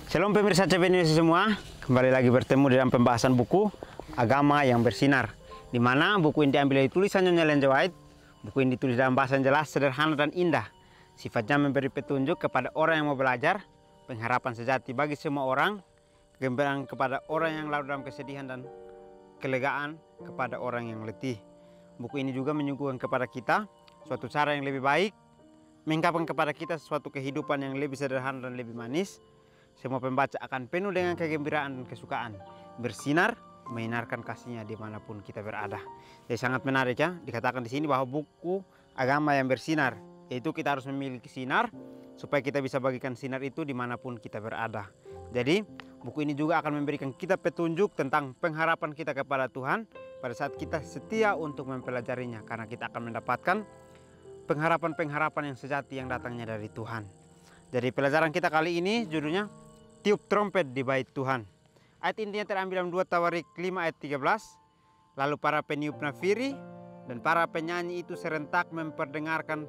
Shalom pemirsa CP Indonesia semua, kembali lagi bertemu dalam pembahasan buku Agama yang Bersinar, di mana buku ini diambil dari tulisan Nyonya Ellen G. White. Buku ini ditulis dalam bahasa yang jelas, sederhana dan indah. Sifatnya memberi petunjuk kepada orang yang mau belajar, pengharapan sejati bagi semua orang, kegembiraan kepada orang yang larut dalam kesedihan, dan kelegaan kepada orang yang letih. Buku ini juga menyuguhkan kepada kita suatu cara yang lebih baik, mengungkapkan kepada kita suatu kehidupan yang lebih sederhana dan lebih manis. Semua pembaca akan penuh dengan kegembiraan dan kesukaan, bersinar, menyinarkan kasihnya dimanapun kita berada. Jadi sangat menarik ya, dikatakan di sini bahwa buku agama yang bersinar, yaitu kita harus memiliki sinar, supaya kita bisa bagikan sinar itu dimanapun kita berada. Jadi buku ini juga akan memberikan kita petunjuk tentang pengharapan kita kepada Tuhan pada saat kita setia untuk mempelajarinya, karena kita akan mendapatkan pengharapan-pengharapan yang sejati yang datangnya dari Tuhan. Jadi pelajaran kita kali ini judulnya Tiup Trompet di Bait Tuhan. Ayat intinya terambil dalam 2 Tawarik 5 ayat 13. Lalu para peniup nafiri dan para penyanyi itu serentak memperdengarkan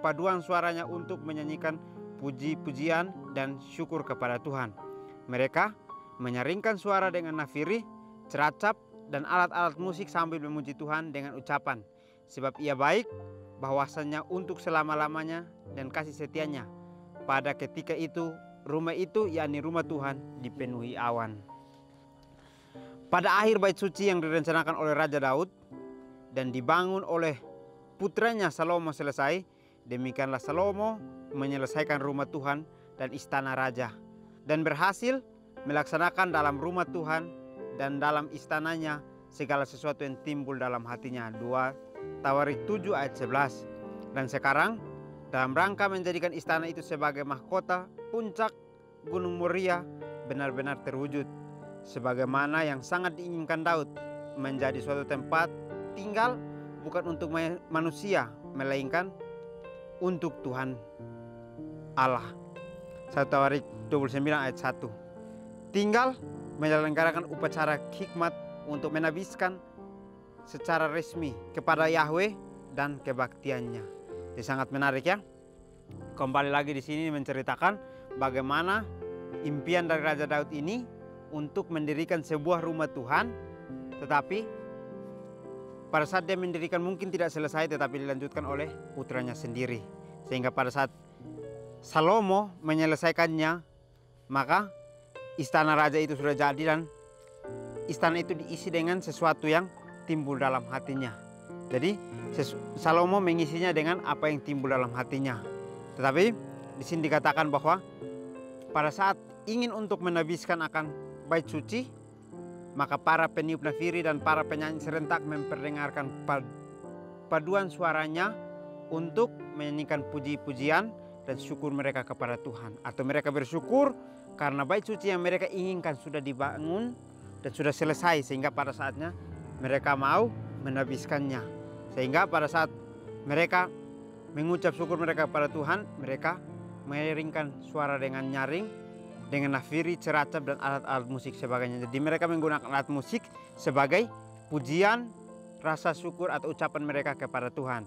paduan suaranya untuk menyanyikan puji-pujian dan syukur kepada Tuhan. Mereka menyaringkan suara dengan nafiri, ceracap, dan alat-alat musik sambil memuji Tuhan dengan ucapan, sebab Ia baik, bahwasannya untuk selama-lamanya dan kasih setianya. Pada ketika itu, rumah itu, yakni rumah Tuhan, dipenuhi awan. Pada akhir bait suci yang direncanakan oleh Raja Daud dan dibangun oleh putranya Salomo selesai, demikianlah Salomo menyelesaikan rumah Tuhan dan istana raja, dan berhasil melaksanakan dalam rumah Tuhan dan dalam istananya segala sesuatu yang timbul dalam hatinya. 2 Tawarik 7 ayat 11. Dan sekarang dalam rangka menjadikan istana itu sebagai mahkota, puncak Gunung Moria benar-benar terwujud, sebagaimana yang sangat diinginkan Daud, menjadi suatu tempat tinggal bukan untuk manusia, melainkan untuk Tuhan Allah. 1 Tawarik 29 ayat 1. Tinggal menyelenggarakan upacara hikmat untuk menabiskan secara resmi kepada Yahweh dan kebaktiannya. Ini sangat menarik ya. Kembali lagi di sini menceritakan bagaimana impian dari Raja Daud ini untuk mendirikan sebuah rumah Tuhan, tetapi pada saat dia mendirikan mungkin tidak selesai, tetapi dilanjutkan oleh putranya sendiri. Sehingga pada saat Salomo menyelesaikannya, maka istana raja itu sudah jadi dan istana itu diisi dengan sesuatu yang timbul dalam hatinya. Jadi Salomo mengisinya dengan apa yang timbul dalam hatinya. Tetapi di sini dikatakan bahwa pada saat ingin untuk menabiskan akan bait suci, maka para peniup nafiri dan para penyanyi serentak memperdengarkan paduan suaranya untuk menyanyikan puji-pujian dan syukur mereka kepada Tuhan. Atau mereka bersyukur karena bait suci yang mereka inginkan sudah dibangun dan sudah selesai, sehingga pada saatnya mereka mau menabiskannya. Sehingga pada saat mereka mengucap syukur mereka kepada Tuhan, mereka mengiringkan suara dengan nyaring, dengan nafiri, ceracap, dan alat-alat musik sebagainya. Jadi mereka menggunakan alat musik sebagai pujian, rasa syukur atau ucapan mereka kepada Tuhan.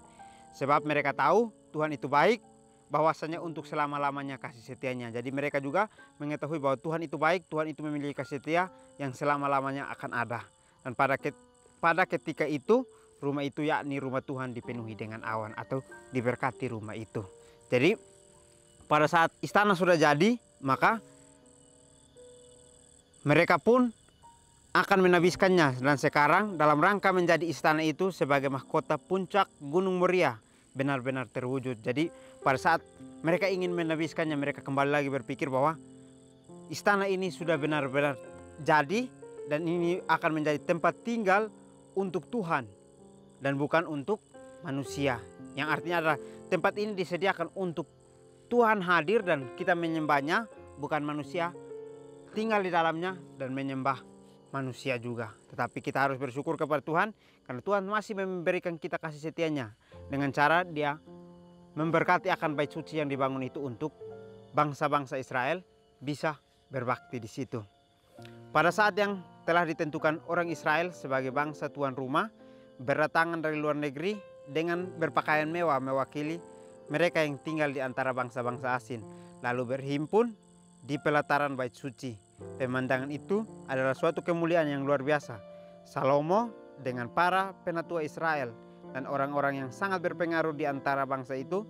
Sebab mereka tahu Tuhan itu baik, bahwasanya untuk selama-lamanya kasih setianya. Jadi mereka juga mengetahui bahwa Tuhan itu baik, Tuhan itu memiliki kasih setia yang selama-lamanya akan ada. Dan pada ketika itu, rumah itu yakni rumah Tuhan dipenuhi dengan awan atau diberkati rumah itu. Jadi pada saat istana sudah jadi, maka mereka pun akan menabiskannya. Dan sekarang dalam rangka menjadi istana itu sebagai mahkota puncak Gunung Moria benar-benar terwujud. Jadi pada saat mereka ingin menabiskannya, mereka kembali lagi berpikir bahwa istana ini sudah benar-benar jadi dan ini akan menjadi tempat tinggal untuk Tuhan dan bukan untuk manusia. Yang artinya adalah tempat ini disediakan untuk Tuhan hadir dan kita menyembahnya, bukan manusia tinggal di dalamnya dan menyembah manusia juga. Tetapi kita harus bersyukur kepada Tuhan karena Tuhan masih memberikan kita kasih setianya dengan cara Dia memberkati akan bait suci yang dibangun itu untuk bangsa-bangsa Israel bisa berbakti di situ. Pada saat yang telah ditentukan, orang Israel sebagai bangsa tuan rumah berdatangan dari luar negeri dengan berpakaian mewah mewakili mereka yang tinggal di antara bangsa-bangsa asing, lalu berhimpun di pelataran bait suci. Pemandangan itu adalah suatu kemuliaan yang luar biasa. Salomo dengan para penatua Israel dan orang-orang yang sangat berpengaruh di antara bangsa itu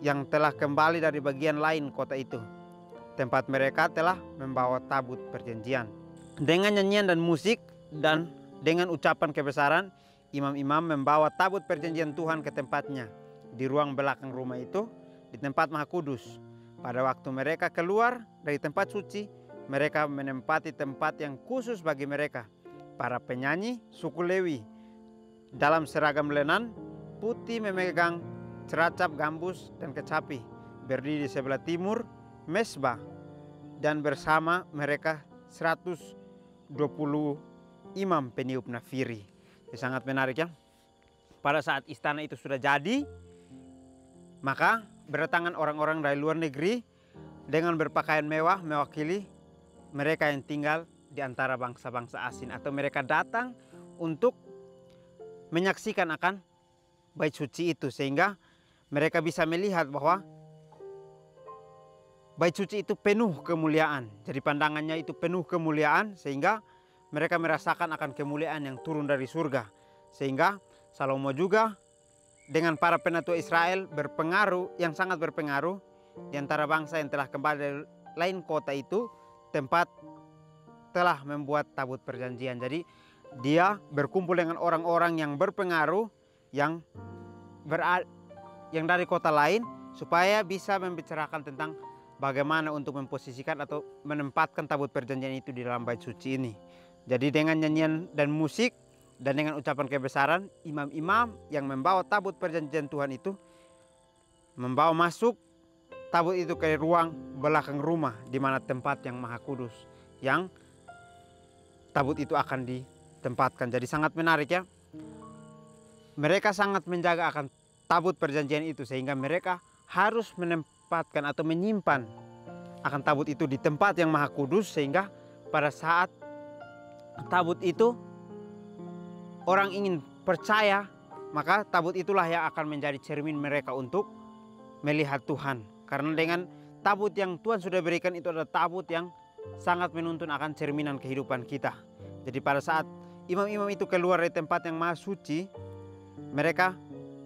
yang telah kembali dari bagian lain kota itu. Tempat mereka telah membawa tabut perjanjian. Dengan nyanyian dan musik dan dengan ucapan kebesaran, imam-imam membawa tabut perjanjian Tuhan ke tempatnya di ruang belakang rumah itu, di tempat Maha Kudus. Pada waktu mereka keluar dari tempat suci, mereka menempati tempat yang khusus bagi mereka. Para penyanyi suku Lewi dalam seragam lenan putih memegang ceracap, gambus, dan kecapi, berdiri di sebelah timur mesbah, dan bersama mereka 120 imam peniup nafiri. Ini sangat menarik ya. Pada saat istana itu sudah jadi, maka berdatangan orang-orang dari luar negeri dengan berpakaian mewah mewakili mereka yang tinggal di antara bangsa-bangsa asing, atau mereka datang untuk menyaksikan akan bait suci itu, sehingga mereka bisa melihat bahwa bait suci itu penuh kemuliaan. Jadi pandangannya itu penuh kemuliaan, sehingga mereka merasakan akan kemuliaan yang turun dari surga. Sehingga Salomo juga dengan para penatua Israel yang sangat berpengaruh di antara bangsa yang telah kembali dari lain kota itu, tempat telah membuat tabut perjanjian. Jadi dia berkumpul dengan orang-orang yang berpengaruh yang dari kota lain, supaya bisa membicarakan tentang bagaimana untuk memposisikan atau menempatkan tabut perjanjian itu di dalam bait suci ini. Jadi dengan nyanyian dan musik dan dengan ucapan kebesaran, imam-imam yang membawa tabut perjanjian Tuhan itu membawa masuk tabut itu ke ruang belakang rumah, di mana tempat yang Maha Kudus, yang tabut itu akan ditempatkan. Jadi sangat menarik ya. Mereka sangat menjaga akan tabut perjanjian itu, sehingga mereka harus menempatkan atau menyimpan akan tabut itu di tempat yang Maha Kudus, sehingga pada saat tabut itu orang ingin percaya, maka tabut itulah yang akan menjadi cermin mereka untuk melihat Tuhan. Karena dengan tabut yang Tuhan sudah berikan itu adalah tabut yang sangat menuntun akan cerminan kehidupan kita. Jadi pada saat imam-imam itu keluar dari tempat yang Maha Suci, mereka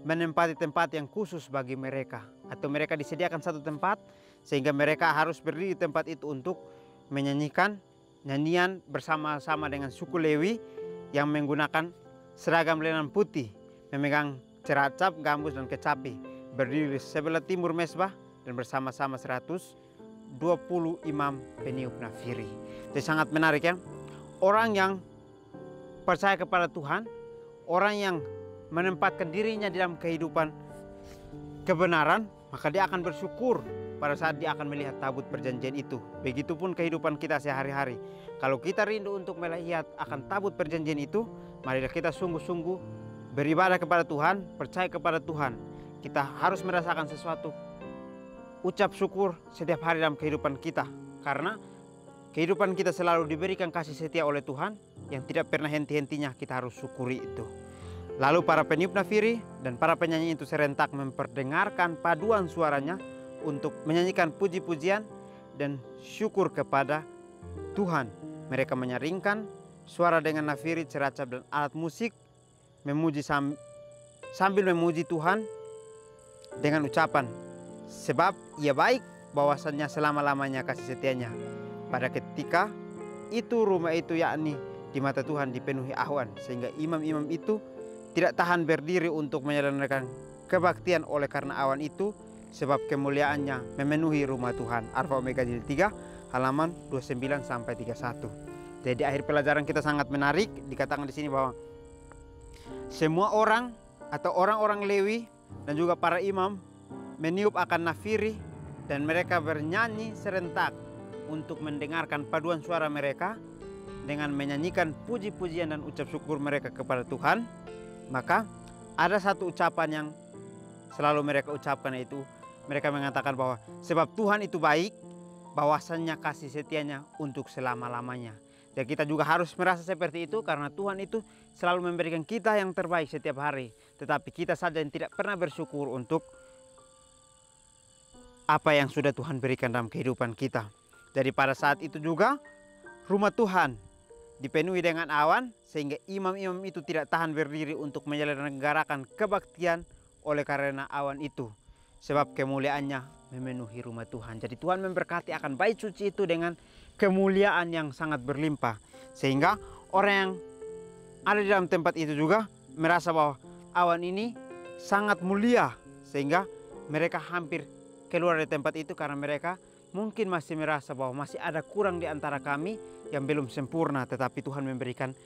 menempati tempat yang khusus bagi mereka, atau mereka disediakan satu tempat sehingga mereka harus berdiri di tempat itu untuk menyanyikan nyanyian bersama-sama dengan suku Lewi yang menggunakan seragam lenan putih, memegang ceracap, gambus, dan kecapi, berdiri di sebelah timur mesbah dan bersama-sama 120 imam peniup nafiri. Jadi sangat menarik ya. Orang yang percaya kepada Tuhan, orang yang menempatkan dirinya dalam kehidupan kebenaran, maka dia akan bersyukur pada saat dia akan melihat tabut perjanjian itu. Begitupun kehidupan kita sehari-hari. Kalau kita rindu untuk melihat akan tabut perjanjian itu, marilah kita sungguh-sungguh beribadah kepada Tuhan, percaya kepada Tuhan. Kita harus merasakan sesuatu, ucap syukur setiap hari dalam kehidupan kita, karena kehidupan kita selalu diberikan kasih setia oleh Tuhan yang tidak pernah henti-hentinya. Kita harus syukuri itu. Lalu para peniup nafiri dan para penyanyi itu serentak memperdengarkan paduan suaranya untuk menyanyikan puji-pujian dan syukur kepada Tuhan. Mereka menyaringkan suara dengan nafiri, ceracap, dan alat musik, memuji sambil memuji Tuhan dengan ucapan, sebab ia baik, bahwasannya selama-lamanya kasih setianya. Pada ketika itu rumah itu, yakni di mata Tuhan, dipenuhi awan, sehingga imam-imam itu tidak tahan berdiri untuk menyelenggarakan kebaktian oleh karena awan itu, sebab kemuliaannya memenuhi rumah Tuhan. Alfa Omega jilid 3 halaman 29 sampai 31. Jadi akhir pelajaran kita sangat menarik. Dikatakan di sini bahwa semua orang atau orang-orang Lewi dan juga para imam meniup akan nafiri, dan mereka bernyanyi serentak untuk mendengarkan paduan suara mereka dengan menyanyikan puji-pujian dan ucap syukur mereka kepada Tuhan. Maka ada satu ucapan yang selalu mereka ucapkan, yaitu mereka mengatakan bahwa sebab Tuhan itu baik, bahwasannya kasih setianya untuk selama-lamanya. Dan kita juga harus merasa seperti itu, karena Tuhan itu selalu memberikan kita yang terbaik setiap hari. Tetapi kita saja yang tidak pernah bersyukur untuk apa yang sudah Tuhan berikan dalam kehidupan kita. Jadi pada saat itu juga rumah Tuhan dipenuhi dengan awan sehingga imam-imam itu tidak tahan berdiri untuk menyelenggarakan kebaktian oleh karena awan itu. Sebab kemuliaannya memenuhi rumah Tuhan. Jadi Tuhan memberkati akan bait suci itu dengan kemuliaan yang sangat berlimpah. Sehingga orang yang ada di dalam tempat itu juga merasa bahwa awan ini sangat mulia. Sehingga mereka hampir keluar dari tempat itu karena mereka mungkin masih merasa bahwa masih ada kurang di antara kami yang belum sempurna. Tetapi Tuhan memberikan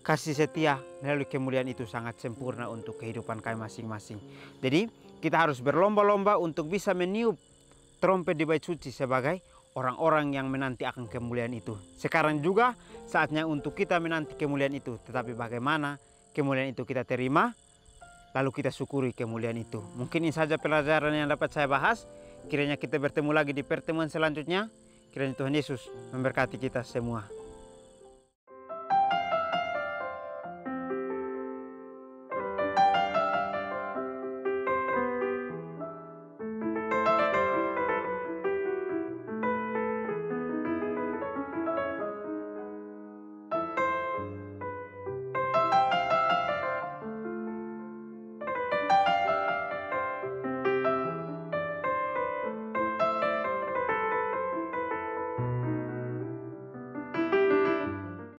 kasih setia melalui kemuliaan itu sangat sempurna untuk kehidupan kami masing-masing. Jadi kita harus berlomba-lomba untuk bisa meniup trompet di bait suci sebagai orang-orang yang menanti akan kemuliaan itu. Sekarang juga saatnya untuk kita menanti kemuliaan itu. Tetapi bagaimana kemuliaan itu kita terima, lalu kita syukuri kemuliaan itu. Mungkin ini saja pelajaran yang dapat saya bahas. Kiranya kita bertemu lagi di pertemuan selanjutnya. Kiranya Tuhan Yesus memberkati kita semua.